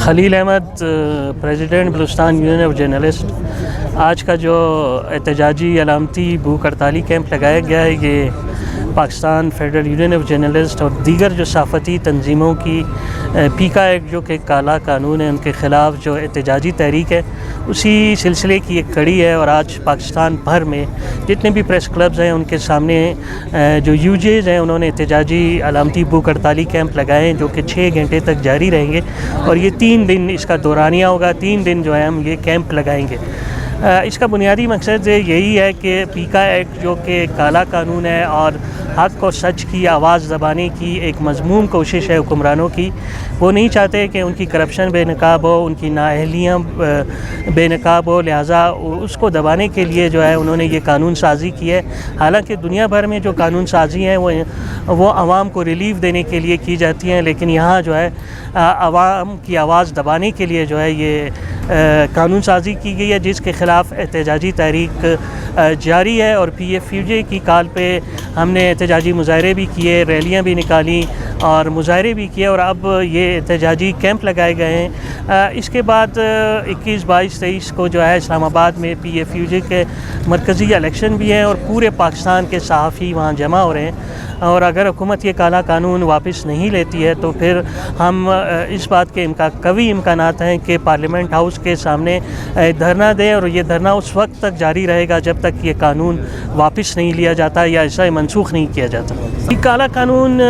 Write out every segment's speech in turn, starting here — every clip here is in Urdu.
Khalil Ahmed president Balochistan union of journalist, آج کا جو احتجاجی علامتی بھوک ہڑتالی کیمپ لگایا گیا ہے، یہ Pakistan federal union of journalist اور دیگر جو صحافتی تنظیموں کی پیکا ایکٹ جو کہ کالا قانون ہے ان کے خلاف جو احتجاجی تحریک ہے، اسی سلسلے کی ایک کڑی ہے۔ اور آج پاکستان بھر میں جتنے بھی پریس کلبز ہیں ان کے سامنے جو یوجیز ہیں انہوں نے احتجاجی علامتی بھوک ہڑتالی کیمپ لگائے ہیں جو کہ 6 گھنٹے تک جاری رہیں گے، اور یہ 3 دن اس کا دورانیہ ہوگا۔ 3 دن جو ہے ہم یہ کیمپ لگائیں گے۔ اس کا بنیادی مقصد یہی ہے کہ پیکا ایکٹ جو کہ کالا قانون ہے اور حق اور سچ کی آواز دبانے کی ایک مذموم کوشش ہے حکمرانوں کی، وہ نہیں چاہتے کہ ان کی کرپشن بے نقاب ہو، ان کی نااہلیاں بے نقاب ہو، لہٰذا اس کو دبانے کے لیے جو ہے انہوں نے یہ قانون سازی کی ہے۔ حالانکہ دنیا بھر میں جو قانون سازی ہیں وہ عوام کو ریلیف دینے کے لیے کی جاتی ہیں، لیکن یہاں جو ہے عوام کی آواز دبانے کے لیے جو ہے یہ قانون سازی کی گئی ہے، جس کے خلاف احتجاجی تحریک جاری ہے۔ اور پی ایف یو جے کی کال پہ ہم نے احتجاجی مظاہرے بھی کیے، ریلیاں بھی نکالیں اور مظاہرے بھی کیے، اور اب یہ احتجاجی کیمپ لگائے گئے ہیں۔ اس کے بعد 21، 22، 23 کو جو ہے اسلام آباد میں پی ایف یو جے کے مرکزی الیکشن بھی ہیں، اور پورے پاکستان کے صحافی وہاں جمع ہو رہے ہیں۔ اور اگر حکومت یہ کالا قانون واپس نہیں لیتی ہے تو پھر ہم اس بات کے قوی امکانات ہیں کہ پارلیمنٹ ہاؤس کے سامنے دھرنا دیں، اور یہ دھرنا اس وقت تک جاری رہے گا جب تک یہ قانون واپس نہیں لیا جاتا یا ایسا منسوخ نہیں کیا جاتا۔ یہ کالا قانون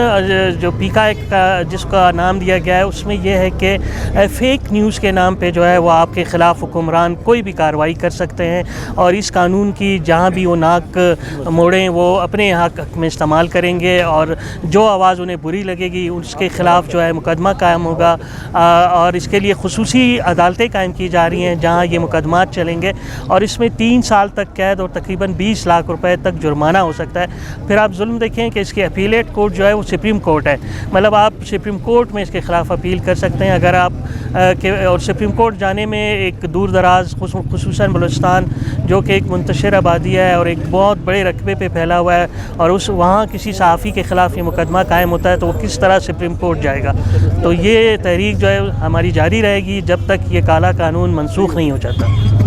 جو پیکا ایکٹ کا جس کا نام دیا گیا ہے، اس میں یہ ہے کہ فیک نیوز کے نام پہ جو ہے وہ آپ کے خلاف حکمران کوئی بھی کارروائی کر سکتے ہیں، اور اس قانون کی جہاں بھی وہ ناک موڑیں وہ اپنے حق میں استعمال کریں گے، اور جو آواز انہیں بری لگے گی اس کے خلاف جو ہے مقدمہ قائم ہوگا، اور اس کے لیے خصوصی عدالتیں قائم کی جا رہی ہیں جہاں یہ مقدمات چلیں گے، اور اس میں 3 سال تک قید اور تقریباً 20 لاکھ روپے تک جرمانہ ہو سکتا ہے۔ پھر آپ ظلم دیکھیں کہ اس کی اپیلیٹ کورٹ جو ہے وہ سپریم کورٹ ہے، مطلب آپ سپریم کورٹ میں اس کے خلاف اپیل کر سکتے ہیں۔ اگر آپ اور سپریم کورٹ جانے میں ایک دور دراز خصوصاً بلوچستان جو کہ ایک منتشر آبادی ہے اور ایک بہت بڑے رقبے پہ پھیلا ہوا ہے، اور وہاں کسی صحافی کے خلاف یہ مقدمہ قائم ہوتا ہے تو وہ کس طرح سپریم کورٹ جائے گا۔ تو یہ تحریک جو ہے ہماری جاری رہے گی جب تک یہ کالا قانون منسوخ نہیں ہو جاتا۔